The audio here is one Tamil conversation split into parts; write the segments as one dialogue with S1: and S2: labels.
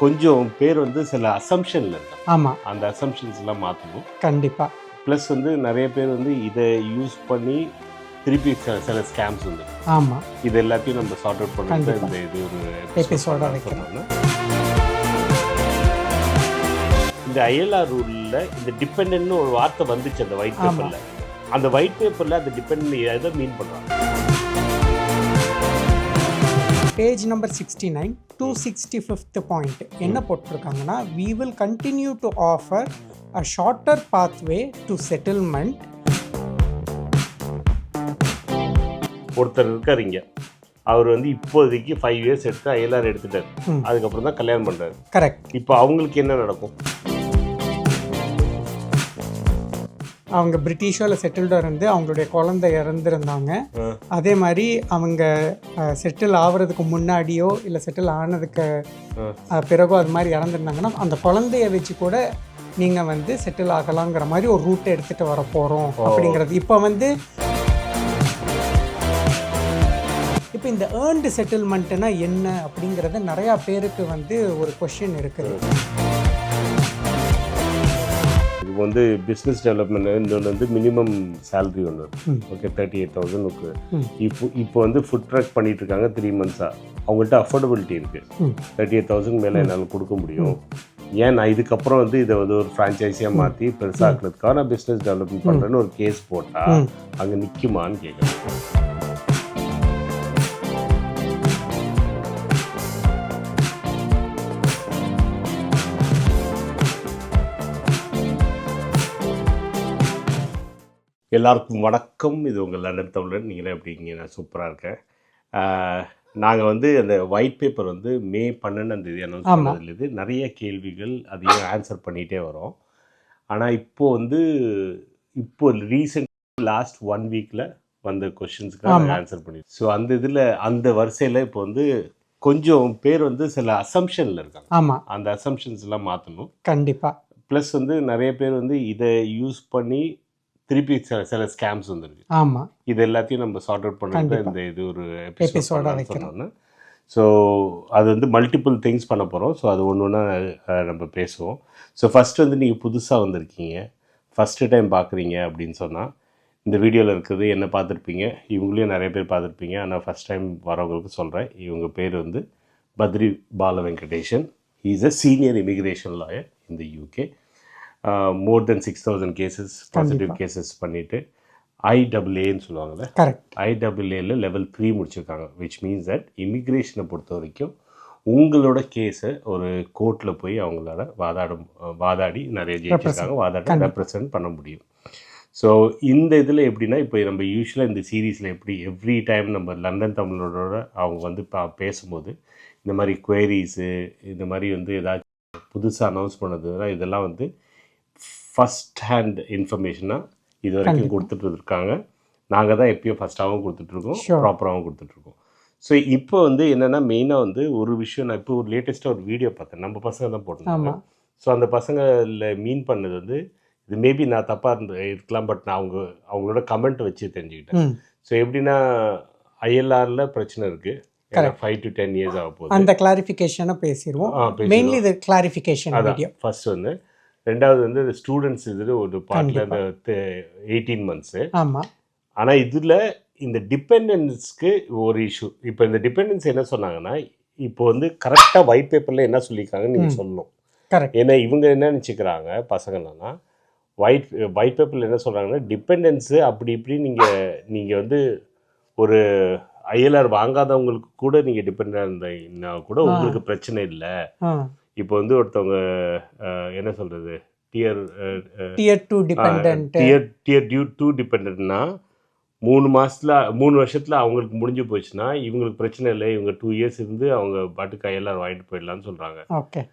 S1: கொஞ்சம் பேர் வந்து சில அசம்ஷன்ல இருக்காங்க.
S2: ஆமாம்,
S1: அந்த அசம்ஷன்ஸ்லாம் மாற்றணும்.
S2: கண்டிப்பாக.
S1: ப்ளஸ் வந்து நிறைய பேர் வந்து இதை யூஸ் பண்ணி திருப்பி சில ஸ்கேம்ஸ் வந்து
S2: ஆமாம்,
S1: இது எல்லாத்தையும் நம்ம சார்ட் அவுட் பண்ணிட்டு இந்த இது ஒரு
S2: எபிசோட வைக்கிறோம்.
S1: இந்த ஐஎல்ஆர் ரூலில் இந்த டிபெண்ட்னு ஒரு வார்த்தை வந்துச்சு அந்த ஒயிட் பேப்பரில். அந்த ஒயிட் பேப்பரில் அந்த டிபெண்ட் எதை மீன் பண்ணுறாங்க?
S2: பேஜ் நம்பர் 69 265th பாயிண்ட் என்ன போட்டிருக்காங்கன்னா, we will continue to offer a shorter pathway to settlement.
S1: ஒருத்தர் இருக்காருங்க, அவர் வந்து இப்போதைக்கு 5 years எடுத்து ஐஎல்ஆர் எடுத்துட்டார். அதுக்கப்புறம் தான் கல்யாணம் பண்ணுறாரு.
S2: கரெக்ட்.
S1: இப்போ அவங்களுக்கு என்ன நடக்கும்?
S2: அவங்க பிரிட்டிஷோவில் செட்டில்டாக இருந்து அவங்களுடைய குழந்தை இறந்துருந்தாங்க. அதே மாதிரி அவங்க செட்டில் ஆகிறதுக்கு முன்னாடியோ இல்லை செட்டில் ஆனதுக்கு பிறகோ அது மாதிரி இறந்துருந்தாங்கன்னா அந்த குழந்தைய வச்சு கூட நீங்கள் வந்து செட்டில் ஆகலாங்கிற மாதிரி ஒரு ரூட்டை எடுத்துகிட்டு வர போகிறோம் அப்படிங்கிறது. இப்போ வந்து இப்போ இந்த ஏர்ன்டு செட்டில்மெண்ட்டுனா என்ன அப்படிங்கிறது நிறையா பேருக்கு வந்து ஒரு கொஷின் இருக்குது.
S1: இது வந்து பிஸ்னஸ் டெவலப்மெண்ட் இன்னொன்று வந்து மினிமம் சேலரி ஒன்று ஓகே 38,000 இப்போ வந்து ஃபுட் ட்ரக் பண்ணிட்டு இருக்காங்க 3 months-ஆ. அவங்கள்ட்ட அஃபோர்டபிலிட்டி இருக்குது. 38,000 மேலே என்னால் கொடுக்க முடியும். ஏன் நான் இதுக்கப்புறம் வந்து இதை வந்து ஒரு ஃப்ரான்ச்சைஸியாக மாற்றி பெருசாக்குறதுக்காக நான் பிஸ்னஸ் டெவலப்மெண்ட் பண்ணுறேன்னு ஒரு கேஸ் போட்டால் அங்கே நிற்குமான்னு கேட்குறேன். எல்லாருக்கும் வணக்கம். இது உங்கள் லண்டன் தமிழன். நீங்களே எப்படிங்க? நான் சூப்பராக இருக்கேன். நாங்கள் வந்து அந்த ஒயிட் பேப்பர் வந்து மே 12 அனௌன்ஸ் பண்ணதுலேருந்து நிறைய கேள்விகள் அதையும் ஆன்சர் பண்ணிகிட்டே வரோம். ஆனால் இப்போ ரீசெண்ட் லாஸ்ட் 1 வீக்கில் வந்த கொஷின்ஸுக்கு நாங்கள் ஆன்சர் பண்ணிடுவோம். ஸோ அந்த இதில் அந்த வரிசையில் இப்போ வந்து கொஞ்சம் பேர் வந்து சில அசம்ஷனில் இருக்காங்க.
S2: ஆமாம்,
S1: அந்த அசம்ஷன்ஸ்லாம் மாற்றணும்
S2: கண்டிப்பாக.
S1: ப்ளஸ் வந்து நிறைய பேர் வந்து இதை யூஸ் பண்ணி திருப்பி சில ஸ்கேம்ஸ் வந்துருக்கு.
S2: ஆமாம், இது
S1: எல்லாத்தையும் நம்ம சார்ட் அவுட் பண்ணிட்டு இந்த இது ஒரு எபிசோட வைக்கிறோம். ஸோ அது வந்து மல்டிபிள் திங்ஸ் பண்ண போகிறோம். ஸோ அது ஒன்று ஒன்றா நம்ம பேசுவோம். ஸோ ஃபஸ்ட்டு வந்து நீங்கள் புதுசாக வந்திருக்கீங்க, ஃபஸ்ட்டு டைம் பார்க்குறீங்க அப்படின்னு சொன்னால் இந்த வீடியோவில் இருக்கிறது என்ன பார்த்துருப்பீங்க, இவங்களையும் நிறைய பேர் பார்த்துருப்பீங்க. ஆனால் ஃபஸ்ட் டைம் வரவங்களுக்கு சொல்கிறேன், இவங்க பேர் வந்து Badri Bala Venkatesan. Is a senior immigration lawyer in the UK. More than 6,000 cases positive cases பண்ணிவிட்டு IAAன்னு சொல்லுவாங்கள்ல, கரெக்ட், IAAல லெவல் 3 முடிச்சிருக்காங்க. விச் மீன்ஸ் தட் இமிக்ரேஷனை பொறுத்த வரைக்கும் உங்களோட கேஸை ஒரு கோர்ட்டில் போய் அவங்களால வாதாடி நிறைய ஜெயிச்சிருக்காங்க, வாதாடி ரெப்ரசன்ட் பண்ண முடியும். ஸோ இந்த இதில் எப்படின்னா, இப்போ நம்ம யூஸ்வலாக இந்த சீரீஸில் எப்படி எவ்ரி டைம் நம்ம லண்டன் தமிழரோட அவங்க வந்து பேசும்போது இந்த மாதிரி குவரிஸு இந்த மாதிரி வந்து ஏதாச்சும் புதுசாக அனௌன்ஸ் பண்ணதுன்னா இதெல்லாம் வந்து ஃபஸ்ட் ஹேண்ட் இன்ஃபர்மேஷனாக இது வரைக்கும் கொடுத்துட்டு இருக்காங்க. நாங்கள் தான் எப்பயும் ஃபஸ்ட்டாகவும் கொடுத்துட்ருக்கோம், ப்ராப்பராகவும் கொடுத்துட்ருக்கோம். ஸோ இப்போ வந்து என்னென்னா மெயினாக வந்து ஒரு விஷயம், நான் இப்போ ஒரு லேட்டஸ்ட்டாக ஒரு வீடியோ பார்த்தேன், நம்ம பசங்க தான் போட்டிருந்தாங்க. ஸோ அந்த பசங்களில் மீன் பண்ணது வந்து இது மேபி நான் தப்பாக இருக்கலாம், பட் நான் அவங்களோட கமெண்ட் வச்சு தெரிஞ்சுக்கிட்டேன். ஸோ எப்படின்னா ஐஎல்ஆரில் பிரச்சனை இருக்குது, 5 to 10 years ஆக போகுது. அந்த
S2: கிளாரிஃபிகேஷனை பேசிடுவோம். மெயின்லி இது கிளாரிஃபிகேஷன் வீடியோ ஃபர்ஸ்ட்
S1: ஒன்று. ரெண்டாவது வந்து ஸ்டூடெண்ட்ஸ் இதில் ஒரு பார்ட்டில் அந்த 18 months.
S2: ஆமாம்.
S1: ஆனால் இதில் இந்த டிபெண்டன்ஸ்க்கு ஒரு இஷ்யூ. இப்போ இந்த டிபெண்டன்ஸ் என்ன சொன்னாங்கன்னா, இப்போ வந்து கரெக்டாக ஒயிட் பேப்பரில் என்ன சொல்லியிருக்காங்கன்னு நீங்கள் சொல்லணும்.
S2: கரெக்ட்.
S1: ஏன்னா இவங்க என்ன நினச்சிக்கிறாங்க பசங்கன்னா, ஒயிட் பேப்பரில் என்ன சொல்கிறாங்கன்னா, டிபெண்டன்ஸு அப்படி இப்படி நீங்கள் வந்து ஒரு ஐஎல்ஆர் வாங்காதவங்களுக்கு கூட நீங்கள் டிபெண்டாக இருந்தீங்கன்னா கூட உங்களுக்கு பிரச்சனை இல்லை. இப்போ வந்து ஒருத்தவங்க என்ன சொல்கிறது, டியர்
S2: 2 டிபெண்டன்ட்,
S1: டியர் 2 டிபெண்டன்ட்னா 3 வருஷத்தில் அவங்களுக்கு முடிஞ்சு போச்சுன்னா இவங்களுக்கு பிரச்சனை இல்லை, இவங்க 2 years இருந்து அவங்க பாட்டுக்கு ஐஎல்ஆர் வாங்கிட்டு போயிடலான்னு சொல்கிறாங்க.
S2: ஓகே.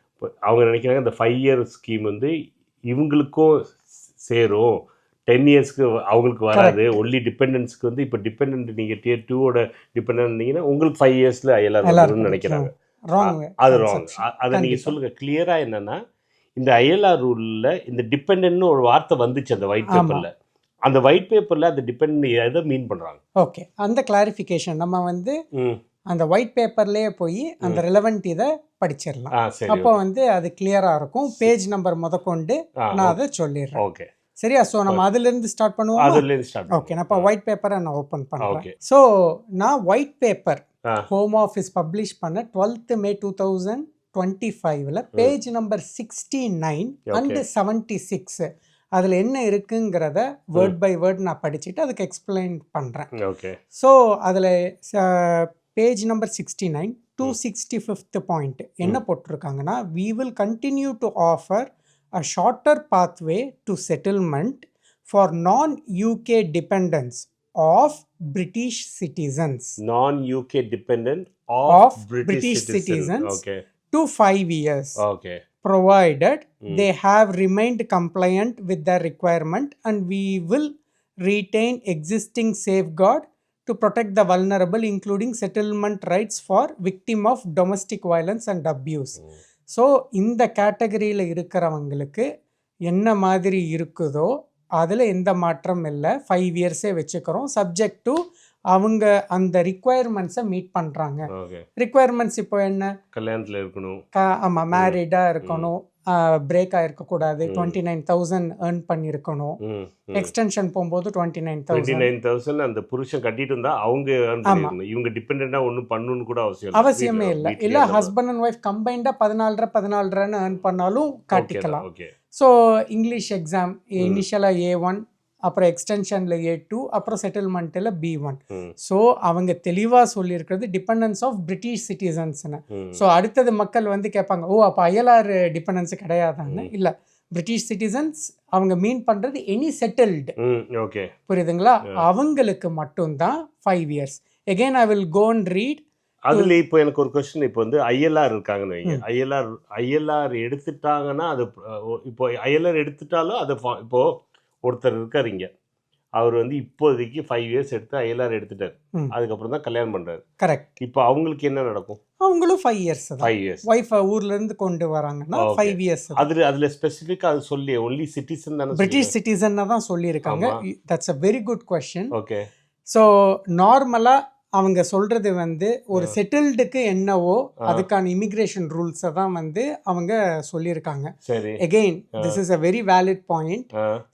S1: அவங்க நினைக்கிறாங்க இந்த 5 year ஸ்கீம் வந்து இவங்களுக்கும் சேரும், 10 yearsக்கு அவங்களுக்கு வராது, ஒன்லி டிபெண்டன்ஸ்க்கு வந்து. இப்போ டிபெண்டன்ட் நீங்கள் டியர் 2ஓட டிபெண்டன்ட் இருந்தீங்கன்னா உங்களுக்கு 5 yearsல ஐஎல்ஆர் வரும்னு நினைக்கிறாங்க. அது ராங். அதை நீங்கள் சொல்லுங்கள் கிளியராக. என்னென்னா இந்த ஐஎல்ஆர் ரூலில் இந்த டிபெண்டன்ட்னு ஒரு வார்த்தை வந்துச்சு அந்த ஒயிட் பேப்பரில். அந்த ஒயிட் பேப்பரில் அந்த டிபெண்ட் எதை மீன் பண்ணுறாங்க?
S2: ஓகே, அந்த கிளாரிஃபிகேஷன் நம்ம வந்து அந்த ஒயிட் பேப்பர்லேயே போய் அந்த ரிலவெண்ட் இதை படிச்சிடலாம்.
S1: சரி
S2: அப்போ வந்து அது கிளியராக இருக்கும். பேஜ் நம்பர் முதற்கொண்டு நான் அதை சொல்லிடுறேன்.
S1: ஓகே
S2: சரியா? ஸோ நம்ம அதுலேருந்து ஸ்டார்ட் பண்ணுவோம்.
S1: அதுலேருந்து ஸ்டார்ட்
S2: ஓகே, நான் இப்போ ஒயிட் பேப்பரை நான் ஓப்பன் பண்ணுறேன். ஸோ நான் white paper home office publish பண்ண 12th May 2025 page number 69 and 76 அதில் என்ன இருக்குங்கிறத வேர்ட் பை வேர்ட் நான் படிச்சுட்டு அதுக்கு எக்ஸ்பிளைன் பண்ணுறேன்.
S1: ஓகே.
S2: ஸோ அதில் பேஜ் நம்பர் 69 265th பாயிண்ட் என்ன போட்டிருக்காங்கன்னா, we will continue to offer a shorter pathway to settlement for non-UK dependents of British citizens.
S1: Non-UK dependent of British citizens. Okay.
S2: To 5 years.
S1: Okay.
S2: Provided they have remained compliant with the requirement, and we will retain existing safeguard to protect the vulnerable, including settlement rights for victim of domestic violence and abuse. So இந்த கேட்டகரியில் இருக்கிறவங்களுக்கு என்ன மாதிரி இருக்குதோ அதில் எந்த மாற்றம் இல்லை, 5 இயர்ஸே வச்சுக்கிறோம். சப்ஜெக்ட் டு அவங்க அந்த ரிக்குவயர்மெண்ட்ஸை மீட் பண்ணுறாங்க. ரிக்குவயர்மெண்ட்ஸ் இப்போ என்ன?
S1: கல்யாணத்தில் இருக்கணும்,
S2: ஆமாம், மேரிடாக இருக்கணும், பிரேக்காக இருக்கக்கூடாது, 29,000 ஏர்ன் பண்ணியிருக்கணும், எக்ஸ்டென்ஷன் போகும்போது 29,000
S1: அந்த புருஷன் கட்டிட்டு இருந்தா அவங்க இவங்க டிபெண்டா ஒன்றும் பண்ணணும்னு கூட
S2: அவசியமே இல்லை. இல்லை ஹஸ்பண்ட் அண்ட் ஒய்ஃப் கம்பைண்டாக 14,000 ஏர்ன் பண்ணாலும் காட்டிக்கலாம். ஸோ இங்கிலீஷ் எக்ஸாம் இனிஷியலாக A1, அப்புறம் எக்ஸ்டென்ஷனில் A2, அப்புறம் செட்டில்மெண்ட்டில் B1. ஸோ அவங்க தெளிவாக சொல்லியிருக்கிறது டிபெண்டன்ஸ் ஆஃப் பிரிட்டிஷ் சிட்டிசன்ஸ்னு. ஸோ அடுத்தது மக்கள் வந்து கேட்பாங்க, ஓ அப்போ அயலார் டிபெண்டன்ஸ் கிடையாதான்னு. இல்லை, பிரிட்டிஷ் சிட்டிசன்ஸ் அவங்க மீன் பண்ணுறது எனி செட்டில்டு.
S1: ஓகே,
S2: புரியுதுங்களா? அவங்களுக்கு மட்டும்தான் 5 years. Again I will go and read.
S1: அதுல இப்போ எனக்கு ஒரு கொஸ்டின், இப்போ வந்து ஐஎல்ஆர் இருக்காங்கன்னு வைங்க, ஐஎல்ஆர் எடுத்துட்டாங்கன்னா அது இப்போ ஐஎல்ஆர் எடுத்துட்டாலும் அது இப்போ ஒருத்தர் இருக்கார் இங்க, அவர் வந்து இப்போதைக்கு 5 இயர்ஸ் எடுத்து ஐஎல்ஆர் எடுத்துட்டார், அதுக்கப்புறம் தான் கல்யாணம் பண்றாரு.
S2: கரெக்ட்.
S1: இப்போ அவங்களுக்கு என்ன நடக்கும்?
S2: அவங்களும் 5 இயர்ஸ் தான்.
S1: 5 இயர்ஸ்
S2: வைஃப் ஊர்ல இருந்து கொண்டு வராங்கன்னா 5 இயர்ஸ்.
S1: அதுல ஸ்பெசிஃபிக்கா அது சொல்லி ஒன்லி சிட்டிசன் தான,
S2: பிரிட்டிஷ் சிட்டிசன் தான் சொல்லியிருக்காங்க. That's a very good question.
S1: Okay.
S2: So நார்மலா அவங்க சொல்றது வந்து ஒரு செட்டில்டுக்கு என்னவோ அதுக்கான இமிகிரேஷன் ரூல்ஸை தான் வந்து அவங்க சொல்லியிருக்காங்க. Again this is a very valid point.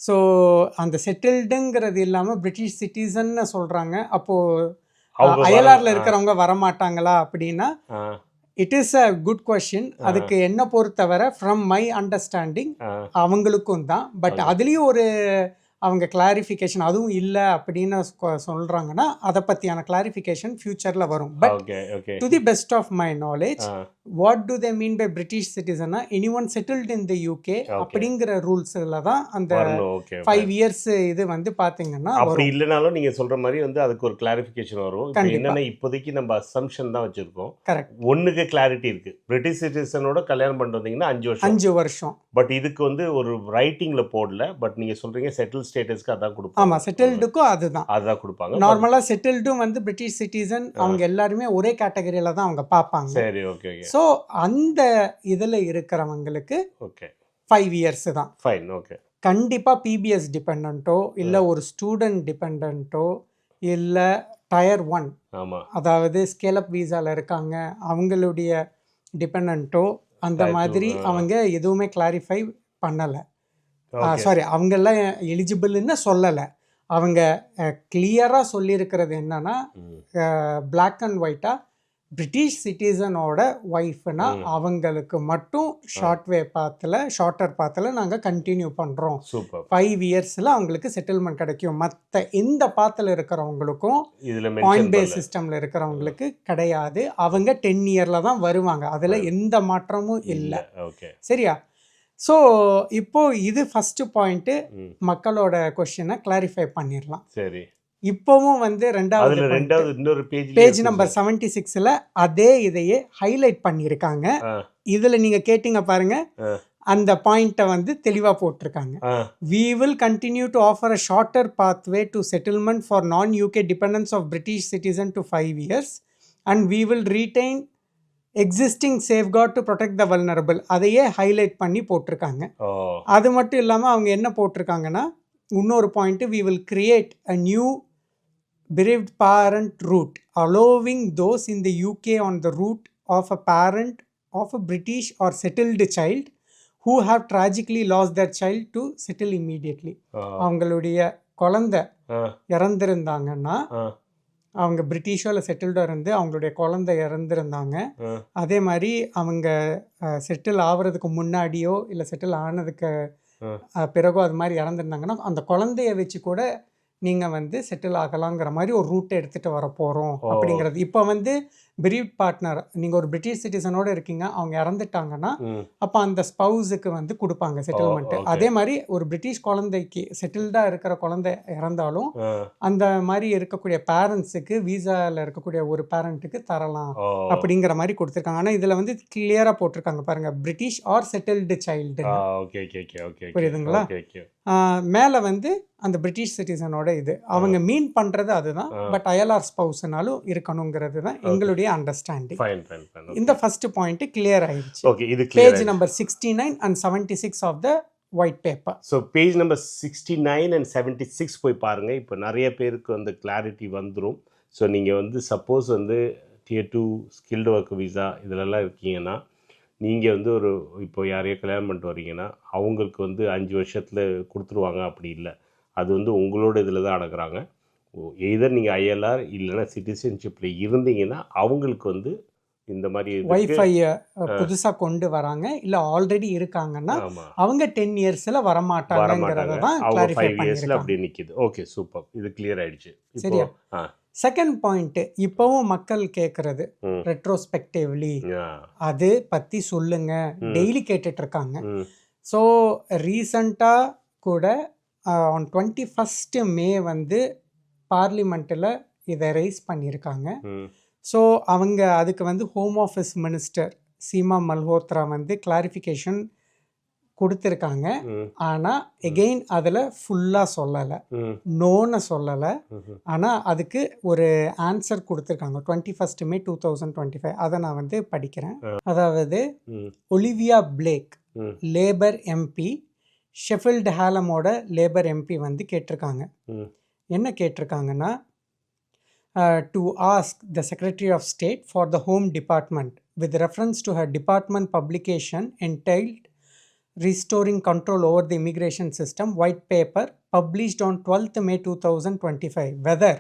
S2: So அந்த செட்டில்டுங்கிறது இல்லாமல் பிரிட்டிஷ் சிட்டிசன் சொல்றாங்க. அப்போ அயலார்ல இருக்கிறவங்க வரமாட்டாங்களா அப்படின்னா, it is a good question. அதுக்கு என்ன பொறுத்தவரை ஃப்ரம் மை அண்டர்ஸ்டாண்டிங் அவங்களுக்கும் தான். பட் அதுலேயும் ஒரு அவங்க கிளாரிஃபிகேஷன் அதுவும் இல்லை அப்படின்னு சொல்கிறாங்கன்னா அதை பற்றியான கிளாரிஃபிகேஷன் ஃபியூச்சரில் வரும். But to the best of my knowledge what do they mean by British சிட்டிசனா anyone settled in the UK அப்படிங்கிற ரூல்ஸில் தான் அந்த 5 இயர்ஸ் இது வந்து பார்த்தீங்கன்னா.
S1: அப்படி இல்லைனாலும் நீங்கள் சொல்கிற மாதிரி வந்து அதுக்கு ஒரு கிளாரிஃபிகேஷன் வரும். என்னென்ன இப்போதைக்கு நம்ம அசம்ஷன் தான் வச்சுருக்கோம்.
S2: கரெக்ட்.
S1: ஒன்றுக்கு கிளாரிட்டி இருக்குது. பிரிட்டிஷ் சிட்டிசனோட கல்யாணம் பண்ணிட்டு வந்தீங்கன்னா 5 வருஷம். பட் இதுக்கு வந்து ஒரு ரைட்டிங்கில் போடல. பட் நீங்கள் சொல்கிறீங்க செட்டில் ஸ்டேட்டஸ்க்கு அதான் கொடுப்பாங்க.
S2: ஆமாம், செட்டில்டுக்கும் அதுதான் கொடுப்பாங்க. நார்மலாக செட்டில்டும் வந்து பிரிட்டிஷ் சிட்டிசன் அவங்க எல்லாருமே ஒரே கேட்டகரியில் தான் அவங்க பார்ப்பாங்க.
S1: சரி, ஓகே.
S2: ஸோ அந்த இதில் இருக்கிறவங்களுக்கு 5 இயர்ஸ் தான்.
S1: Fine, okay.
S2: கண்டிப்பாக பிபிஎஸ் டிபெண்டன்ட்டோ இல்லை ஒரு ஸ்டூடெண்ட் டிபெண்டன்ட்டோ இல்லை டயர் 1, அதாவது ஸ்கேலப் வீசாவில் இருக்காங்க அவங்களுடைய டிபெண்டன்ட்டோ அந்த மாதிரி அவங்க எதுவுமே கிளாரிஃபை பண்ணலை. சாரி, அவங்கெல்லாம் எலிஜிபிள்னு சொல்லலை. அவங்க கிளியராக சொல்லியிருக்கிறது என்னன்னா, பிளாக் அண்ட் ஒயிட்டாக பிரிட்டிஷ் சிட்டிசனோட ஒய்ஃப்னா அவங்களுக்கு மட்டும் ஷார்ட்டர் பாத்தில் நாங்கள் கண்டினியூ பண்ணுறோம். 5 இயர்ஸில் அவங்களுக்கு செட்டில்மெண்ட் கிடைக்கும். மற்ற எந்த பாத்தில் இருக்கிறவங்களுக்கும் பாயிண்ட் பேஸ் சிஸ்டமில் இருக்கிறவங்களுக்கு கிடையாது. அவங்க 10 இயரில் தான் வருவாங்க. அதில் எந்த மாற்றமும் இல்லை. சரியா? ஸோ இப்போ இது ஃபர்ஸ்ட் பாயிண்ட். மக்களோட கொஸ்டினை கிளாரிஃபை பண்ணிடலாம்.
S1: சரி.
S2: இப்போவும் வந்து ரெண்டாவது
S1: இன்னொரு
S2: பேஜ் நம்பர் 76ல் அதே இதையே ஹைலைட் பண்ணியிருக்காங்க. இதில் நீங்கள் கேட்டிங்க பாருங்க, அந்த பாயிண்ட்டை வந்து தெளிவாக போட்டிருக்காங்க. We will continue to offer a shorter pathway to settlement for non-UK dependents of British citizen to 5 years and we will retain existing safeguard to protect the vulnerable. அதையே ஹைலைட் பண்ணி போட்டிருக்காங்க. அது மட்டும் இல்லாமல் அவங்க என்ன போட்டிருக்காங்கன்னா, இன்னொரு point, we will create a new bereaved parent route, allowing those in the UK on the route of a parent of a British or settled child who have tragically lost their child to settle immediately. அவங்களுடைய குழந்தை இறந்துருந்தாங்கன்னா அவங்க பிரிட்டிஷோ இல்லை செட்டில்டோ இருந்து அவங்களுடைய குழந்தை இறந்துருந்தாங்க, அதே மாதிரி அவங்க செட்டில் ஆகிறதுக்கு முன்னாடியோ இல்லை செட்டில் ஆனதுக்கு பிறகோ அது மாதிரி இறந்துருந்தாங்கன்னா அந்த குழந்தைய வச்சு கூட நீங்கள் வந்து செட்டில் ஆகலாங்கிற மாதிரி ஒரு ரூட்டை எடுத்துகிட்டு வர போகிறோம் அப்படிங்கிறது. இப்போ வந்து bereaved பார்ட்னர், நீங்கள் ஒரு பிரிட்டிஷ் சிட்டிசனோடு இருக்கீங்க, அவங்க இறந்துட்டாங்கன்னா அப்போ அந்த ஸ்பவுஸுக்கு வந்து கொடுப்பாங்க செட்டில்மெண்ட்டு. அதே மாதிரி ஒரு பிரிட்டிஷ் குழந்தைக்கு செட்டில்டாக இருக்கிற குழந்தை இறந்தாலும் அந்த மாதிரி இருக்கக்கூடிய பேரண்ட்ஸுக்கு வீசாவில் இருக்கக்கூடிய ஒரு பேரண்ட்டுக்கு தரலாம் அப்படிங்கிற மாதிரி கொடுத்துருக்காங்க. ஆனால் இதில் வந்து கிளியராக போட்டிருக்காங்க பாருங்கள், பிரிட்டிஷ் ஆர் செட்டில்டு சைல்டு. புரியுதுங்களா? மேலே வந்து அந்த பிரிட்டிஷ் சிட்டிசனோட இது அவங்க மீன் பண்ணுறது அதுதான், பட் அயலார் ஸ்பவுஸ்னாலும் இருக்கணுங்கிறது தான் எங்களுடைய அண்டர்ஸ்டாண்டிங். இந்த ஃபர்ஸ்ட் பாயிண்ட் கிளியர் ஆயிடுச்சு. Page number 69 and 76 of the white paper.
S1: So page number 69 and 76 போய் பாருங்கள். இப்போ நிறைய பேருக்கு வந்து கிளாரிட்டி வந்துடும். ஸோ நீங்கள் வந்து சப்போஸ் வந்து Tier 2 ஸ்கில்டு ஒர்க் விசா இதிலெல்லாம் இருக்கீங்கன்னா, நீங்கள் வந்து ஒரு இப்போ யாரையோ கல்யாணம் பண்ணிட்டு வரீங்கன்னா அவங்களுக்கு வந்து 5 வருஷத்தில் கொடுத்துருவாங்க. அப்படி இல்லை, அது வந்து உங்களோட இதில் தான் அடக்குறாங்க. எதர் நீங்கள் ஐஎல்ஆர் இல்லைன்னா சிட்டிசன்ஷிப்பில் இருந்தீங்கன்னா அவங்களுக்கு வந்து இந்த மாதிரி
S2: வைஃபையை புதுசாக கொண்டு வராங்க, இல்லை ஆல்ரெடி இருக்காங்கன்னா அவங்க 10 இயர்ஸில் வரமாட்டாங்கிறத தான் கிளாரிஃபை
S1: 5 இயர்ஸில் அப்படி நிற்கிது. ஓகே, சூப்பர், இது கிளியர் ஆயிடுச்சு.
S2: சரியா? செகண்ட் பாயிண்ட், இப்போவும் மக்கள் கேட்குறது ரெட்ரோஸ்பெக்டிவ்லி அது பற்றி சொல்லுங்க, டெய்லி கேட்டுட்டு இருக்காங்க. ஸோ ரீசண்டாக கூட ஆன் 21 மே வந்து பார்லிமெண்ட்டில் இதை ரைஸ் பண்ணியிருக்காங்க. ஸோ அவங்க அதுக்கு வந்து home office minister Seema Malhotra வந்து கிளாரிஃபிகேஷன் கொடுத்துருக்காங்க. ஆனால் எகெயின் அதில் ஃபுல்லாக சொல்லலை, நோன்னு சொல்லலை. ஆனால் அதுக்கு ஒரு ஆன்சர் கொடுத்துருக்காங்க 21 மே 2025. அதை நான் வந்து படிக்கிறேன். அதாவது Olivia Blake Labour MP, Sheffield ஹாலமோட லேபர் எம்பி வந்து கேட்டிருக்காங்க. என்ன கேட்டிருக்காங்கன்னா, to ask the secretary of state for the home department with reference to her department publication entitled Restoring Control over the Immigration System White Paper published on 12th May 2025 whether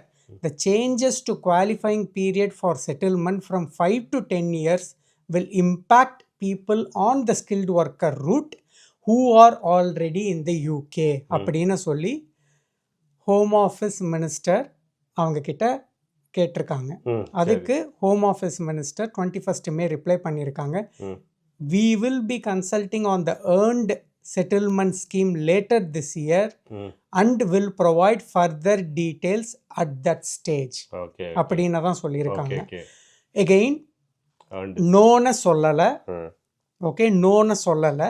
S2: the changes to qualifying period for settlement from 5 to 10 years will impact people on the skilled worker route who are already in the UK அப்படின்னு சொல்லி ஹோம் ஆஃபீஸ் மினிஸ்டர் அவங்க கிட்ட கேட்டிருக்காங்க. அதுக்கு ஹோம் ஆஃபீஸ் மினிஸ்டர் 21 மே ரிப்ளை பண்ணியிருக்காங்க. We will be consulting on the earned settlement scheme later this year and will provide further details at that stage. அப்படின்னு தான் சொல்லியிருக்காங்க. எகெயின் நோன்னு சொல்லலை. ஓகே, நோன்னு சொல்லலை,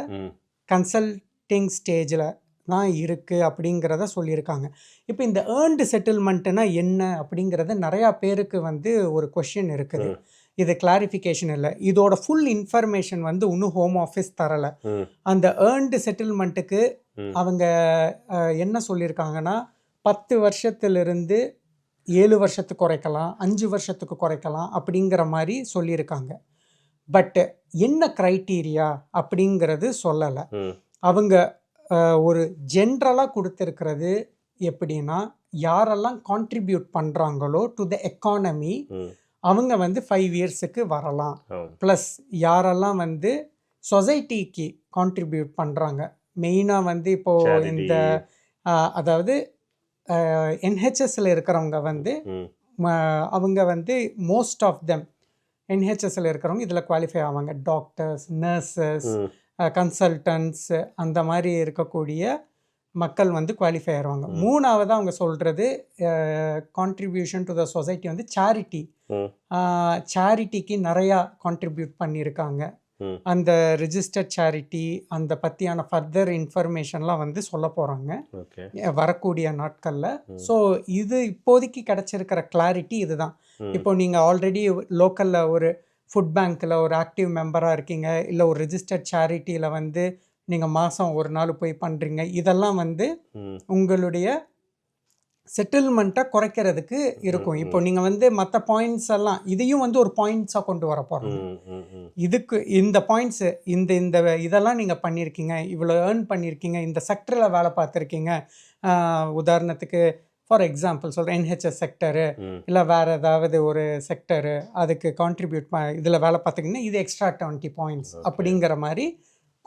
S2: கன்சல்டிங் ஸ்டேஜில் தான் இருக்குது அப்படிங்கிறத சொல்லியிருக்காங்க. இப்போ இந்த ஏர்ன்டு செட்டில்மெண்ட்டுனா என்ன அப்படிங்கிறத நிறையா பேருக்கு வந்து ஒரு கொஷின் இருக்குது. இது கிளாரிஃபிகேஷன் இல்லை. இதோட ஃபுல் இன்ஃபர்மேஷன் வந்து இன்னும் ஹோம் ஆஃபீஸ் தரலை. அந்த ஏர்ன்டு செட்டில்மெண்ட்டுக்கு அவங்க என்ன சொல்லியிருக்காங்கன்னா 10 வருஷத்துலேருந்து 7 வருஷத்துக்கு குறைக்கலாம், 5 வருஷத்துக்கு குறைக்கலாம் அப்படிங்கிற மாதிரி சொல்லியிருக்காங்க. பட் என்ன க்ரைட்டீரியா அப்படிங்கிறது சொல்லலை. அவங்க ஒரு ஜென்ரலாக கொடுத்துருக்கிறது எப்படின்னா, யாரெல்லாம் கான்ட்ரிபியூட் பண்ணுறாங்களோ டு த எக்கானமி அவங்க வந்து 5 இயர்ஸுக்கு வரலாம். ப்ளஸ் யாரெல்லாம் வந்து சொசைட்டிக்கு கான்ட்ரிபியூட் பண்ணுறாங்க, மெயினாக வந்து இப்போது இந்த அதாவது என்ஹெச்எஸ்ல இருக்கிறவங்க வந்து அவங்க வந்து மோஸ்ட் ஆஃப் தெம் என்ஹெச்எஸ்ல இருக்கிறவங்க இதில் குவாலிஃபை ஆவாங்க. டாக்டர்ஸ், நர்சஸ், கன்சல்டன்ட்ஸ், அந்த மாதிரி இருக்கக்கூடிய மக்கள் வந்து குவாலிஃபை ஆகிடுவாங்க. மூணாவது அவங்க சொல்கிறது கான்ட்ரிபியூஷன் டு த சொசைட்டி வந்து சேரிட்டி. சேரிட்டிக்கு நிறையா கான்ட்ரிபியூட் பண்ணியிருக்காங்க. அந்த ரிஜிஸ்டர்ட் சேரிட்டி அந்த பற்றியான ஃபர்தர் இன்ஃபர்மேஷன்லாம் வந்து சொல்ல போகிறாங்க வரக்கூடிய நாட்களில். ஸோ இது இப்போதைக்கு கிடச்சிருக்கிற கிளாரிட்டி இதுதான். இப்போ நீங்கள் ஆல்ரெடி லோக்கலில் ஒரு ஃபுட் பேங்க்கில் ஒரு ஆக்டிவ் மெம்பராக இருக்கீங்க, இல்லை ஒரு ரிஜிஸ்டர்ட் சேரிட்டியில் வந்து நீங்கள் மாதம் ஒரு நாள் போய் பண்ணுறீங்க, இதெல்லாம் வந்து உங்களுடைய செட்டில்மெண்ட்டை குறைக்கிறதுக்கு இருக்கும். இப்போ நீங்கள் வந்து மற்ற பாயிண்ட்ஸ் எல்லாம் இதையும் வந்து ஒரு பாயிண்ட்ஸாக கொண்டு வர போகிறோம். இதுக்கு இந்த பாயிண்ட்ஸு இந்த இந்த இதெல்லாம் நீங்கள் பண்ணியிருக்கீங்க, இவ்வளோ ஏர்ன் பண்ணியிருக்கீங்க, இந்த செக்டரில் வேலை பார்த்துருக்கீங்க. உதாரணத்துக்கு ஃபார் எக்ஸாம்பிள் சொல்கிறேன், NHS செக்டரு இல்லை வேறு ஏதாவது ஒரு செக்டரு அதுக்கு கான்ட்ரிபியூட் இதில் வேலை பார்த்துக்கிங்கன்னா இது எக்ஸ்ட்ரா 20 பாயிண்ட்ஸ் அப்படிங்கிற மாதிரி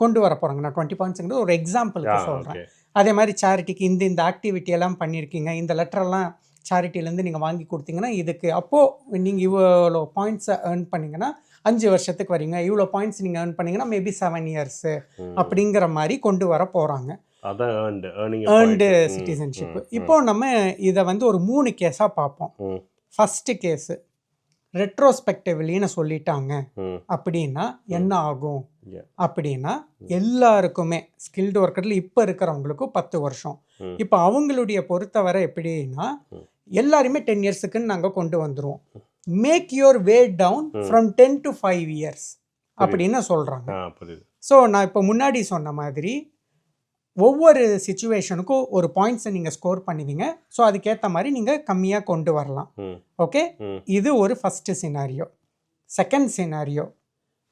S2: கொண்டு வர போகிறாங்க. நான் 20 பாயிண்ட்ஸுங்கிறது ஒரு எக்ஸாம்பிளுக்கு சொல்கிறேன். அதே மாதிரி சேரிட்டிக்கு இந்த ஆக்டிவிட்டி எல்லாம் பண்ணியிருக்கீங்க, இந்த லெட்டரெல்லாம் சேரிட்டிலேருந்து நீங்கள் வாங்கி கொடுத்தீங்கன்னா இதுக்கு அப்போது நீங்கள் இவ்வளோ பாயிண்ட்ஸை ஏர்ன் பண்ணிங்கன்னா 5 வருஷத்துக்கு வரீங்க, இவ்வளோ பாயிண்ட்ஸ் நீங்கள் ஏர்ன் பண்ணிங்கன்னா மேபி 7 இயர்ஸு அப்படிங்கிற மாதிரி கொண்டு வர போகிறாங்க. Earned citizenship. இப்போது நம்ம இதை வந்து ஒரு 3 கேஸாக பார்ப்போம். ஃபஸ்ட்டு கேஸு ரெட்ரோஸ்பெக்டிவ்லின்னு சொல்லிட்டாங்க அப்படின்னா என்ன ஆகும் அப்படின்னா, எல்லாருக்குமே ஸ்கில்டு ஒர்க்கரில் இப்போ இருக்கிறவங்களுக்கும் 10 வருஷம். இப்போ அவங்களுடைய பொறுத்தவரை எப்படின்னா எல்லாருமே 10 இயர்ஸுக்குன்னு நாங்கள் கொண்டு வந்துடுவோம். Make your way down from 10 to 5 years அப்படின்னு சொல்கிறாங்க. ஸோ நான் இப்போ முன்னாடி சொன்ன மாதிரி ஒவ்வொரு சிச்சுவேஷனுக்கும் ஒரு பாயிண்ட்ஸை நீங்கள் ஸ்கோர் பண்ணுவீங்க. ஸோ அதுக்கேற்ற மாதிரி நீங்கள் கம்மியாக கொண்டு வரலாம். ஓகே, இது ஒரு first scenario. Second scenario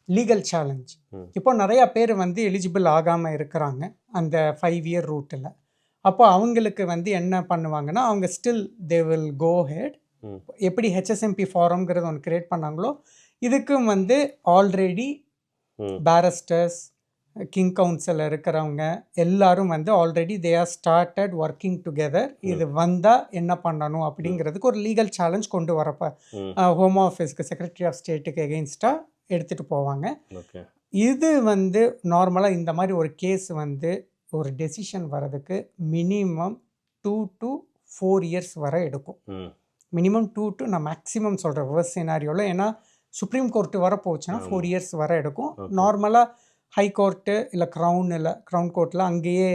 S2: legal challenge. இப்போ நிறையா பேர் வந்து எலிஜிபிள் ஆகாமல் இருக்கிறாங்க அந்த 5 இயர் ரூட்டில். அப்போ அவங்களுக்கு வந்து என்ன பண்ணுவாங்கன்னா அவங்க still they will go head. எப்படி HSMP ஃபாரம்ங்கிறது ஒன்று கிரியேட் பண்ணாங்களோ இதுக்கும் வந்து ஆல்ரெடி பேரிஸ்டர்ஸ் கிங் கவுன்சில் இருக்கிறவங்க எல்லாரும் வந்து already they are started working together. இது வந்தால் என்ன பண்ணணும் அப்படிங்கிறதுக்கு ஒரு லீகல் சேலஞ்ச் கொண்டு வரப்போ ஹோம் ஆஃபீஸ்க்கு செக்ரட்டரி ஆஃப் ஸ்டேட்டுக்கு எகெயின்ஸ்டாக எடுத்துகிட்டு போவாங்க. இது வந்து நார்மலாக இந்த மாதிரி ஒரு கேஸ் வந்து ஒரு டெசிஷன் வர்றதுக்கு மினிமம் 2 to 4 இயர்ஸ் வரை எடுக்கும். மினிமம் 2 to நான் மேக்ஸிமம் சொல்கிறேன் வேர்ஸ்ட் சினாரியோவில். ஏன்னா சுப்ரீம் கோர்ட்டு வர போச்சுன்னா 4 இயர்ஸ் வரை எடுக்கும். நார்மலாக ஹை கோர்ட்டு இல்லை க்ரௌன் கோர்ட்டில் அங்கேயே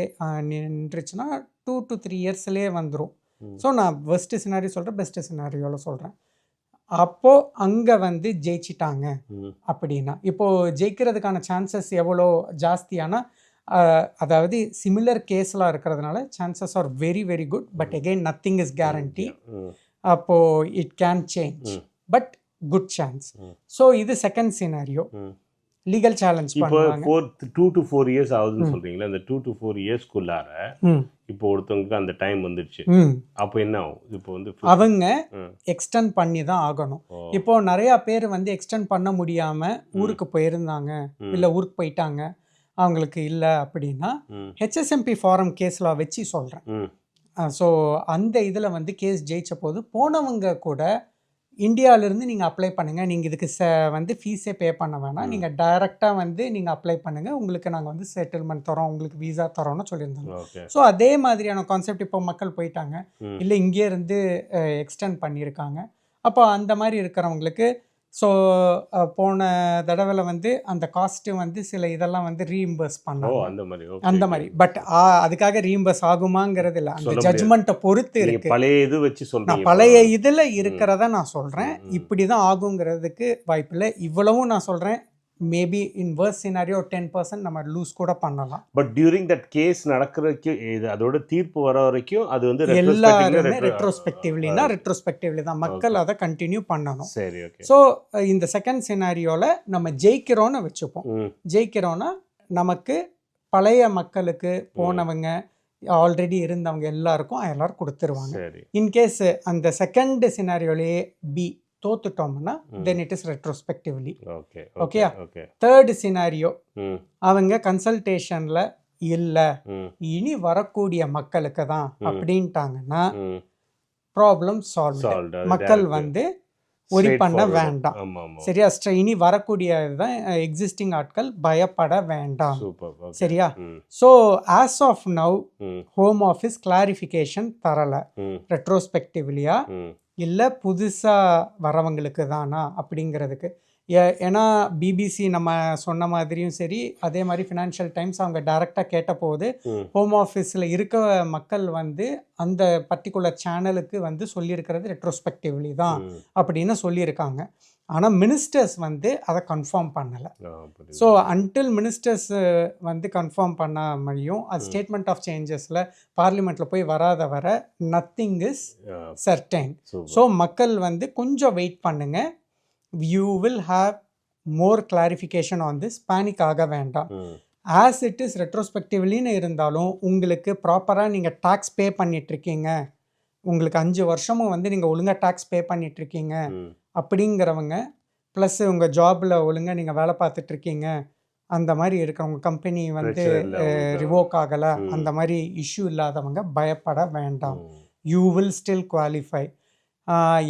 S2: நின்றுச்சுன்னா 2 to 3 இயர்ஸ்லேயே வந்துடும். ஸோ நான் பெஸ்ட்டு சினாரியோ சொல்கிறேன், பெஸ்ட்டு சினாரியோவில் சொல்கிறேன். அப்போது அங்கே வந்து ஜெயிச்சிட்டாங்க அப்படின்னா இப்போது ஜெயிக்கிறதுக்கான சான்சஸ் எவ்வளோ ஜாஸ்தியானா, அதாவது சிமிலர் கேஸ்லாம் இருக்கிறதுனால chances are very very good. But again nothing is guarantee. அப்போது it can change but good chance. So இது செகண்ட் சினாரியோ. லீகல் சேலஞ்ச் பண்ணுவாங்க.
S1: 2 to 4 இயர்ஸ் ஆகுதுன்னு சொல்றீங்களா? அந்த 2 to 4 இயர்ஸ்க்குள்ளார இப்போ ஒருத்தவங்களுக்கு அந்த டைம் வந்துடுச்சு, அப்போ என்ன ஆகும்? இப்போ வந்து
S2: அவங்க எக்ஸ்டெண்ட் பண்ணி தான் ஆகணும். இப்போ நிறைய பேர் வந்து எக்ஸ்டெண்ட் பண்ண முடியாம ஊருக்கு போயிருந்தாங்க, இல்லை ஊருக்கு போயிட்டாங்க, அவங்களுக்கு இல்லை அப்படின்னா HSMP ஃபாரம் கேஸ்லாம் வச்சு சொல்கிறேன். ஸோ அந்த இதில் வந்து கேஸ் ஜெயிச்ச போது போனவங்க கூட இந்தியாவிலேருந்து நீங்கள் அப்ளை பண்ணுங்கள், நீங்கள் இதுக்கு வந்து ஃபீஸே பே பண்ண வேணாம், நீங்கள் டைரெக்டாக வந்து நீங்கள் அப்ளை பண்ணுங்கள், உங்களுக்கு நாங்கள் வந்து செட்டில்மெண்ட் தரோம், உங்களுக்கு வீசா தரோம்னு சொல்லியிருந்தாங்க. ஸோ அதே மாதிரியான கான்செப்ட் இப்போ மக்கள் போயிட்டாங்க, இல்லை இங்கே இருந்து எக்ஸ்டெண்ட் பண்ணியிருக்காங்க. அப்போ அந்த மாதிரி இருக்கிறவங்களுக்கு ஸோ போன தடவையில் வந்து அந்த காஸ்ட்டு வந்து சில இதெல்லாம் வந்து ரீஇம்பர்ஸ் பண்ணோம் அந்த மாதிரி. பட் அதுக்காக ரீஇம்பர்ஸ் ஆகுமாங்கிறது இல்லை, அந்த ஜட்ஜ்மெண்ட்டை பொறுத்து இருக்கு.
S1: பழைய இது வச்சு சொல்றேன்,
S2: பழைய இதில் இருக்கிறத நான் சொல்கிறேன். இப்படி தான் ஆகுங்கிறதுக்கு வாய்ப்பில்லை. இவ்வளவும் நான் சொல்கிறேன். மேபி இன் வேர்ஸ்ட் சினாரியோ 10% நம்ம லூஸ் கூட பண்ணலாம்.
S1: பட் டியூரிங் தட் கேஸ் நடக்கிறதுக்கு அதோட தீர்ப்பு வர வரைக்கும் அது வந்து
S2: எல்லாருமே ரெட்ரோஸ்பெக்டிவ்லி தான் மக்கள் அதை கண்டினியூ பண்ணணும்.
S1: சரி, ஓகே.
S2: ஸோ இந்த செகண்ட் சினாரியோவில் நம்ம ஜெயிக்கிறோன்னு வச்சுப்போம். ஜெயிக்கிறோன்னா நமக்கு பழைய மக்களுக்கு போனவங்க ஆல்ரெடி இருந்தவங்க எல்லாரும் கொடுத்துருவாங்க. இன்கேஸ் அந்த செகண்ட் சினாரியோலேயே பி தோத்துட்டோம்னா then it is retrospectively. Okay. Third scenario அவங்க கன்சல்டேஷன்ல இல்ல இனி வரக்கூடிய மக்களுக்கு தான் அப்படின்ட்டாங்கன்னா ப்ராப்ளம் சால்வ். மக்கள் வந்து ஒரி பண்ண வேண்டாம். சரியா? இனி வரக்கூடிய எக்ஸிஸ்டிங் ஆட்கள் பயப்பட வேண்டாம். சரியா? So as of now home office clarification தரல ரெட்ரோஸ்பெக்டிவ்லியா இல்லை புதுசாக வரவங்களுக்கு தானா அப்படிங்கிறதுக்கு. ஏன்னா பிபிசி நம்ம சொன்ன மாதிரியும் சரி, அதே மாதிரி ஃபினான்ஷியல் டைம்ஸ் அவங்க டைரெக்டாக கேட்டபோது ஹோம் ஆஃபீஸில் இருக்க மக்கள் வந்து அந்த பர்டிகுலர் சேனலுக்கு வந்து சொல்லியிருக்கிறது ரெட்ரோஸ்பெக்டிவ்லி தான் அப்படின்னு சொல்லியிருக்காங்க. ஆனால் மினிஸ்டர்ஸ் வந்து அதை கன்ஃபார்ம் பண்ணலை. ஸோ அன்டில் மினிஸ்டர்ஸ் வந்து கன்ஃபார்ம் பண்ணாமையும் அது ஸ்டேட்மெண்ட் ஆஃப் சேஞ்சஸில் பார்லிமெண்ட்டில் போய் வராத வர நத்திங் இஸ் சர்டைன். ஸோ மக்கள் வந்து கொஞ்சம் வெயிட் பண்ணுங்க. You will have more clarification on this. Panic ஆக வேண்டாம். ஆஸ் இட் இஸ் ரெட்ரோஸ்பெக்டிவ்லின்னு இருந்தாலும் உங்களுக்கு ப்ராப்பராக நீங்கள் டேக்ஸ் பே பண்ணிகிட்ருக்கீங்க, உங்களுக்கு 5 வருஷமும் வந்து நீங்கள் ஒழுங்காக டேக்ஸ் பே பண்ணிகிட்ருக்கீங்க அப்படிங்கிறவங்க, ப்ளஸ் உங்கள் ஜாபில் ஒழுங்காக நீங்கள் வேலை பார்த்துட்ருக்கீங்க, அந்த மாதிரி இருக்கிறவங்க, கம்பெனி வந்து ரிவோக் ஆகலை, அந்த மாதிரி இஷ்யூ இல்லாதவங்க பயப்பட வேண்டாம். You will still qualify.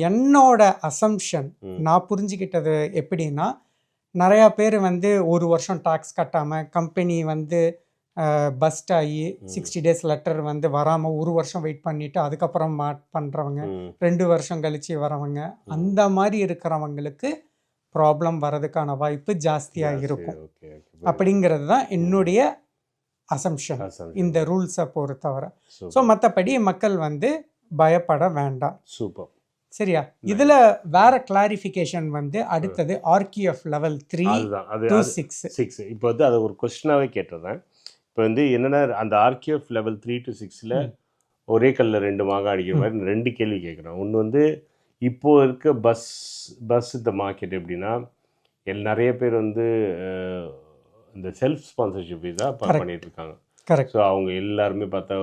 S2: என்னோட அசம்ஷன் நான் புரிஞ்சுக்கிட்டது எப்படின்னா, நிறையா பேர் வந்து 1 வருஷம் டேக்ஸ் கட்டாமல் கம்பெனி வந்து பஸ்ட் ஆகி 60 days லெட்டர் வந்து வராமல் 1 வருஷம் வெயிட் பண்ணிவிட்டு அதுக்கப்புறம் பண்ணுறவங்க, 2 வருஷம் கழித்து வரவங்க, அந்த மாதிரி இருக்கிறவங்களுக்கு ப்ராப்ளம் வரதுக்கான வாய்ப்பு ஜாஸ்தியாக இருக்கும். அப்படிங்கிறது தான் என்னுடைய அசம்ஷன் இந்த ரூல்ஸை பொறுத்தவரை. ஸோ மற்றபடி மக்கள் வந்து பயப்பட வேண்டாம்.
S1: சூப்பர்.
S2: சரியா? இதில் வேற கிளாரிஃபிகேஷன் வந்து அடுத்தது ஆர்கிஎஃப் லெவல் 3 to 6.
S1: இப்போ வந்து அதை ஒரு கொஸ்டினாகவே கேட்டுறேன். இப்போ வந்து என்னென்னா அந்த ஆர்கிஎஃப் லெவல் 3 to 6 ஒரே கல்லில் 2 மாங்காய் அடிக்கிற மாதிரி 2 கேள்வி கேட்குறேன். ஒன்று வந்து இப்போது இருக்க பஸ் இந்த மார்க்கெட் எப்படின்னா, நிறைய பேர் வந்து இந்த செல்ஃப் ஸ்பான்சர்ஷிப் இதாக பண்ணிட்டு இருக்காங்க. ஸோ அவங்க எல்லாருமே பார்த்தா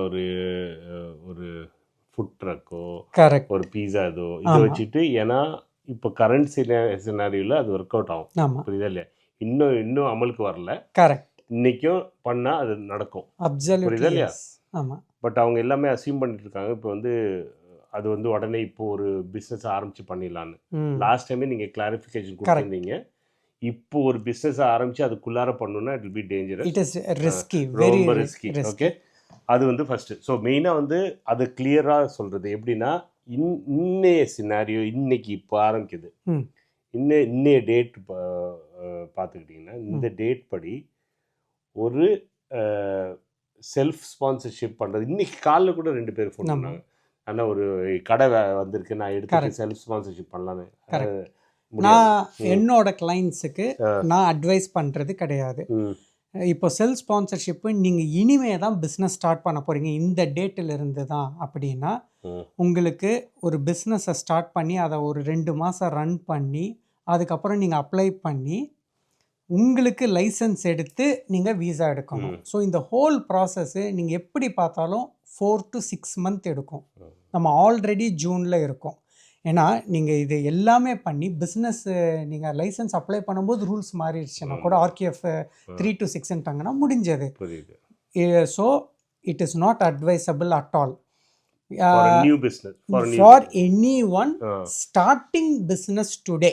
S1: ஒரு ஃபுட் ட்ரக்கோ ஒரு பீஸா இதோ இதை வச்சுட்டு, ஏன்னா இப்போ கரண்ட் சினாரியோவில் அது ஒர்க் அவுட் ஆகும். புரியுதா இல்லையா? இன்னும் அமலுக்கு வரல.
S2: கரெக்ட்.
S1: இன்றைக்கும் பண்ணால் அது நடக்கும். புரியுதா இல்லையா? பட் அவங்க எல்லாமே அசியூம் பண்ணிட்டு இருக்காங்க இப்போ வந்து அது வந்து உடனே இப்போ ஒரு பிஸ்னஸ் ஆரம்பித்து பண்ணிடலான்னு. லாஸ்ட் டைமே நீங்கள் கிளாரிஃபிகேஷன் கொடுத்துருந்தீங்க. இப்போ ஒரு பிஸ்னஸ் ஆரம்பித்து அதுக்குள்ளார பண்ணணுன்னா it will be dangerous.
S2: It is risky,
S1: ரொம்ப ரிஸ்கி. ஓகே, அது வந்து ஃபஸ்ட்டு. ஸோ மெயினாக வந்து அது கிளியராக சொல்கிறது எப்படின்னா, இன்னைய சினாரியோ இன்னைக்கு இப்போ ஆரம்பிக்குது. இன்னைய டேட் பார்த்துக்கிட்டிங்கன்னா, இந்த டேட் படி ஒரு செல்ஃப் ஸ்பான்சர்ஷிப் பண்ணுறது. இன்றைக்கி காலைல கூட 2 பேர் ஃபோன் பண்ணாங்க. ஆனால் ஒரு கடை வந்திருக்கு, நான் எடுத்து செல்ஃப் ஸ்பான்சர்ஷிப் பண்ணலான்னு.
S2: நான் என்னோட கிளைண்ட்ஸுக்கு நான் அட்வைஸ் பண்ணுறது கிடையாது. இப்போ செல்ஃப் ஸ்பான்சர்ஷிப்பு நீங்கள் இனிமே தான் பிஸ்னஸ் ஸ்டார்ட் பண்ண போகிறீங்க, இந்த டேட்டில் இருந்து தான் அப்படின்னா, உங்களுக்கு ஒரு பிஸ்னஸை ஸ்டார்ட் பண்ணி அதை ஒரு 2 மாதம் ரன் பண்ணி அதுக்கப்புறம் நீங்கள் அப்ளை பண்ணி உங்களுக்கு லைசன்ஸ் எடுத்து நீங்கள் வீசா எடுக்கணும். ஸோ இந்த ஹோல் ப்ராசஸ்ஸு நீங்கள் எப்படி பார்த்தாலும் 4 to 6 months எடுக்கும். நம்ம ஆல்ரெடி ஜூனில் இருக்கோம். ஏன்னா நீங்கள் இது எல்லாமே பண்ணி பிஸ்னஸ் நீங்கள் லைசன்ஸ் அப்ளை பண்ணும்போது ரூல்ஸ் மாறிடுச்சுன்னா கூட ஆர்கிஎஃப் 3 to 6ன்ட்டாங்கன்னா முடிஞ்சது. So it is not advisable at all for any one starting business today.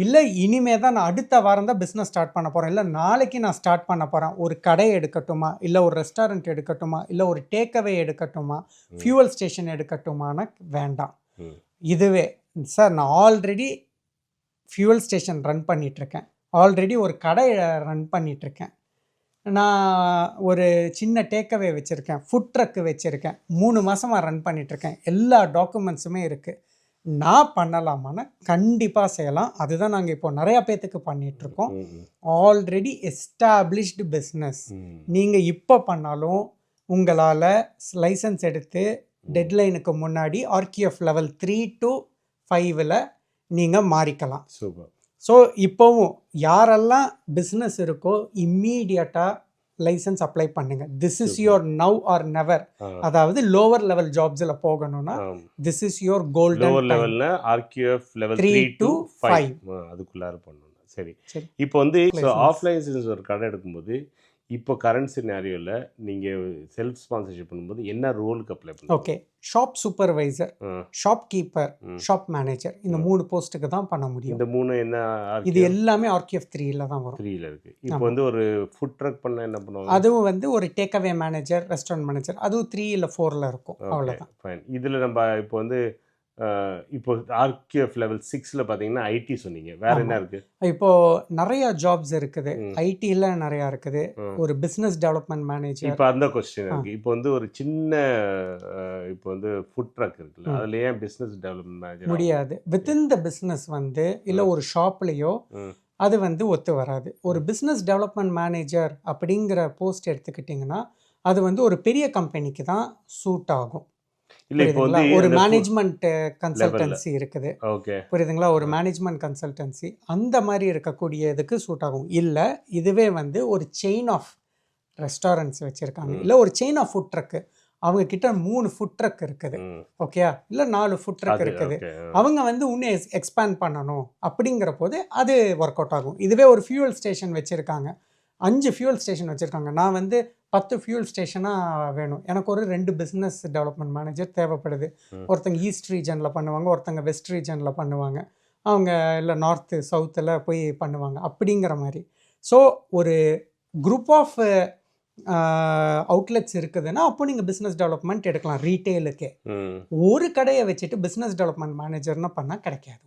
S2: இல்லை இனிமே தான் நான் அடுத்த வாரம் தான் பிஸ்னஸ் ஸ்டார்ட் பண்ண போகிறேன், இல்லை நாளைக்கு நான் ஸ்டார்ட் பண்ண போகிறேன், ஒரு கடை எடுக்கட்டுமா, இல்லை ஒரு ரெஸ்டாரண்ட் எடுக்கட்டுமா, இல்லை ஒரு டேக்அவே எடுக்கட்டுமா, ஃபியூவல் ஸ்டேஷன் எடுக்கட்டுமானா வேண்டாம். இதுவே சார் நான் ஆல்ரெடி ஃபியூவல் ஸ்டேஷன் ரன் பண்ணிகிட்ருக்கேன், ஆல்ரெடி ஒரு கடை ரன் பண்ணிகிட்ருக்கேன், நான் ஒரு சின்ன டேக்அவே வச்சுருக்கேன், ஃபுட் ட்ரக்கு வச்சுருக்கேன், 3 மாதமாக ரன் பண்ணிகிட்ருக்கேன், எல்லா டாக்குமெண்ட்ஸுமே இருக்குது, நான் பண்ணலாமான்னா கண்டிப்பாக செய்யலாம். அதுதான் நாங்கள் இப்போ நிறையா பேர்த்துக்கு பண்ணிகிட்ருக்கோம். ஆல்ரெடி எஸ்டாப்ளிஷ்டு பிஸ்னஸ் நீங்கள் இப்போ பண்ணாலும் உங்களால் லைசன்ஸ் எடுத்து டெட்லைனுக்கு முன்னாடி ஆர்கிஎஃப் லெவல் 3 to 5ல் நீங்கள் மாறிக்கலாம்.
S1: சூப்பர்.
S2: ஸோ இப்போவும் யாரெல்லாம் பிஸ்னஸ் இருக்கோ இம்மீடியட்டாக லைசன்ஸ் அப்ளை பண்ணுங்கள். This is your now are never. அதாவது லோவர் லெவல் ஜாப்ஸில் போகணும்னா this is your golden
S1: lower லெவலில் ஆர்கிஎஃப் லெவல் 3 to 5 அதுக்குள்ளார பண்ணணும். சரி, இப்போ வந்து ஆஃப்லைன் பிஸ்னஸ் ஒரு கடை எடுக்கும்போது இப்போ கரண்ட் சினாரியோவில் நீங்கள் செல்ஃப் ஸ்பான்சர்ஷிப் பண்ணும்போது என்ன ரோலுக்கு அப்ளை பண்ணுங்க?
S2: Okay, shop supervisor, shop keeper, shop manager, இந்த 3 போஸ்ட்டுக்கு தான் பண்ண முடியும்.
S1: இந்த 3 என்ன?
S2: இது எல்லாமே ஆர்கிஎஃப் 3ல தான் வரும்.
S1: 3ல இருக்குது. இப்போ வந்து ஒரு ஃபுட் ட்ரக் பண்ணால் என்ன பண்ணுவாங்க?
S2: அதுவும் வந்து ஒரு டேக்அவே மேனேஜர், ரெஸ்டாரண்ட் மேனேஜர், அதுவும் 3 இல்லை 4ல இருக்கும். அவ்வளோதான்.
S1: ஃபைன். இதில் நம்ம இப்போ வந்து இப்போ RQF லெவல் 6ல பார்த்தீங்கன்னா ஐடி சொன்னீங்க, வேற என்ன இருக்கு?
S2: இப்போது நிறையா ஜாப்ஸ் இருக்குது. ஐடியில் நிறையா இருக்குது. ஒரு பிஸ்னஸ் டெவலப்மெண்ட் மேனேஜர்.
S1: இப்போ அந்த கொஸ்டின் இருக்குது. இப்போ வந்து ஒரு சின்ன இப்போ வந்து ஃபுட் ட்ரக் இருக்குல்ல, அதில் ஏன் பிஸ்னஸ் டெவலப்மெண்ட் மேனேஜர்
S2: முடியாது? வித்தின் த பிஸ்னஸ் வந்து இல்லை ஒரு ஷாப்லேயோ அது வந்து ஒத்து வராது. ஒரு பிஸ்னஸ் டெவலப்மெண்ட் மேனேஜர் அப்படிங்கிற போஸ்ட் எடுத்துக்கிட்டிங்கன்னா அது வந்து ஒரு பெரிய கம்பெனிக்கு தான் சூட் ஆகும்.
S1: இல்லை, இப்போ வந்து
S2: ஒரு மேனேஜ்மெண்ட் கன்சல்டன்சி இருக்குது.
S1: ஓகே,
S2: புரியுதுங்களா? ஒரு மேனேஜ்மெண்ட் கன்சல்டன்சி அந்த மாதிரி இருக்கக்கூடிய இதுக்கு சூட் ஆகும். இல்லை இதுவே வந்து ஒரு செயின் ஆஃப் ரெஸ்டாரண்ட்ஸ் வச்சுருக்காங்க, இல்லை ஒரு செயின் ஆஃப் ஃபுட் ட்ரக்கு, அவங்க கிட்ட 3 ஃபுட் ட்ரக் இருக்குது, ஓகே, இல்லை 4 ஃபுட் ட்ரக் இருக்குது, அவங்க வந்து இன்னும் எக்ஸ்பேண்ட் பண்ணணும் அப்படிங்கிற போது அது ஒர்க் அவுட் ஆகும். இதுவே ஒரு ஃபியூவல் ஸ்டேஷன் வச்சுருக்காங்க, 5 ஃபியூவல் ஸ்டேஷன் வச்சுருக்காங்க, நான் வந்து 10 ஃபியூல் ஸ்டேஷனாக வேணும், எனக்கு ஒரு 2 பிஸ்னஸ் டெவலப்மெண்ட் மேனேஜர் தேவைப்படுது. ஒருத்தங்க ஈஸ்ட் ரீஜனில் பண்ணுவாங்க, ஒருத்தங்க வெஸ்ட் ரீஜனில் பண்ணுவாங்க, அவங்க இல்லை நார்த்து சவுத்தில் போய் பண்ணுவாங்க அப்படிங்கிற மாதிரி. ஸோ ஒரு குரூப் ஆஃப் அவுட்லெட்ஸ் இருக்குதுன்னா அப்போ நீங்கள் பிஸ்னஸ் டெவலப்மெண்ட் எடுக்கலாம். ரீட்டெயிலுக்கே ஒரு கடையை வச்சுட்டு பிஸ்னஸ் டெவலப்மெண்ட் மேனேஜர்னா பண்ணால் கிடைக்காது.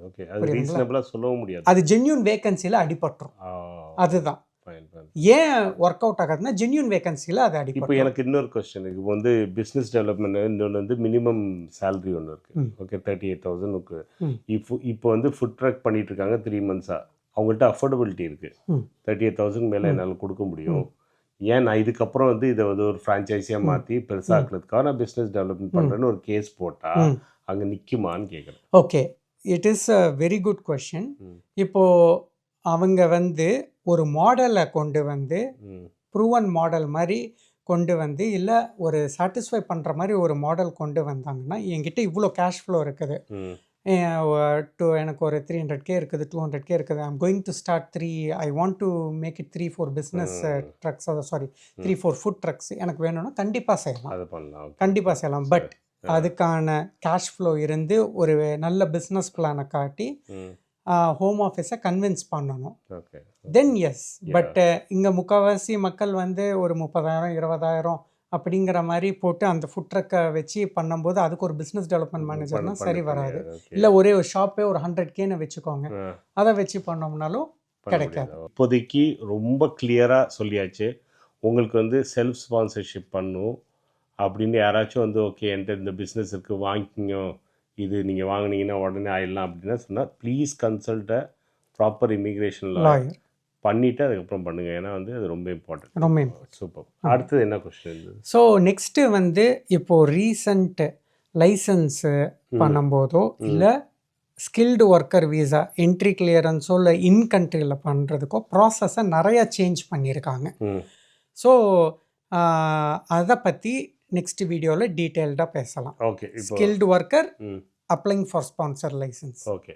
S1: ஓகே, அது ரீசனபிளாக சொல்லவும் முடியாது.
S2: அது ஜென்யூன் வேகன்சியில் அடிபட்டுரும். அதுதான் ஏன் ஒர்க் அவுட் ஆகாதுன்னா ஜென்யூன் வேகன்சியில் அது அடிப்படும்.
S1: இப்போ எனக்கு இன்னொரு கொஸ்டின் இருக்குது. இப்போ வந்து பிஸ்னஸ் டெவலப்மெண்ட் இன்னொன்று வந்து மினிமம் சேலரி ஒன்று இருக்குது, ஓகே, 38,000 இருக்குது. இப்போ வந்து ஃபுட் ட்ரக் பண்ணிட்டு இருக்காங்க 3 months-ஆ, அவங்கள்ட்ட அஃபோர்டபிலிட்டி இருக்குது, 38,000 மேலே என்னால் கொடுக்க முடியும், ஏன் நான் இதுக்கப்புறம் வந்து இதை வந்து ஒரு ஃப்ரான்ச்சைஸியாக மாற்றி பெருசாக்குறதுக்காக நான் பிஸ்னஸ் டெவலப்மெண்ட் பண்ணுறேன்னு ஒரு கேஸ் போட்டால் அங்கே நிற்குமான்னு கேட்குறேன்.
S2: Okay, it is a very good question. இப்போது அவங்க வந்து ஒரு மாடலை கொண்டு வந்து ப்ரூவன் மாடல் மாதிரி கொண்டு வந்து இல்லை ஒரு சாட்டிஸ்ஃபை பண்ணுற மாதிரி ஒரு மாடல் கொண்டு வந்தாங்கன்னா, என்கிட்ட இவ்வளோ கேஷ் ஃப்ளோ இருக்குது, எனக்கு ஒரு 300K இருக்குது, 200K இருக்குது, I'm going to start 3, I want to make it 3-4 business trucks, 3-4 food trucks எனக்கு வேணும்னா கண்டிப்பாக செய்யலாம், கண்டிப்பாக செய்யலாம். பட் அதுக்கான கேஷ் ஃப்ளோ இருந்து ஒரு நல்ல பிஸ்னஸ் பிளானை காட்டி ஹோம் ஆஃபீஸை கன்வின்ஸ் பண்ணணும், தென் எஸ். பட் இங்கே முக்கால்வாசி மக்கள் வந்து ஒரு 30,000 20,000 அப்படிங்கிற மாதிரி போட்டு அந்த ஃபுட் ட்ரக்கை வச்சு பண்ணும்போது அதுக்கு ஒரு பிஸ்னஸ் டெவலப்மெண்ட் மேனேஜர்னால் சரி வராது. இல்லை ஒரே ஒரு ஷாப்பே ஒரு 100K வச்சுக்கோங்க, அதை வச்சு பண்ணோம்னாலும் கிடைக்காது.
S1: இப்போதைக்கு ரொம்ப கிளியராக சொல்லியாச்சு. உங்களுக்கு வந்து செல்ஃப் ஸ்பான்சர்ஷிப் பண்ணும் அப்படின்னு யாராச்சும் வந்து ஓகே என்கிட்ட இந்த பிஸ்னஸ் இருக்குது வாங்கிக்கிங்க, இது நீங்கள் வாங்கினீங்கன்னா உடனே ஆயிடலாம் அப்படின்னா சொன்னால் please consult proper immigration lawyer பண்ணிவிட்டு அதுக்கப்புறம் பண்ணுங்கள். ஏன்னா வந்து அது ரொம்ப இம்பார்ட்டன்ட்.
S2: ரொம்ப
S1: சூப்பர். அடுத்தது என்ன கொஸ்டின் இருந்தது?
S2: ஸோ நெக்ஸ்ட்டு வந்து இப்போது ரீசண்ட் லைசன்ஸு பண்ணும்போதோ இல்லை ஸ்கில்டு ஒர்க்கர் வீசா என்ட்ரி கிளியரன்ஸோ இல்லை இன் கண்ட்ரியில் பண்ணுறதுக்கோ ப்ராசஸை நிறையா சேஞ்ச் பண்ணியிருக்காங்க. ஸோ அதை பற்றி நெக்ஸ்ட் வீடியோவில் டீட்டெயில்டாக பேசலாம்.
S1: Okay,
S2: skilled worker applying for sponsor licence.
S1: Okay,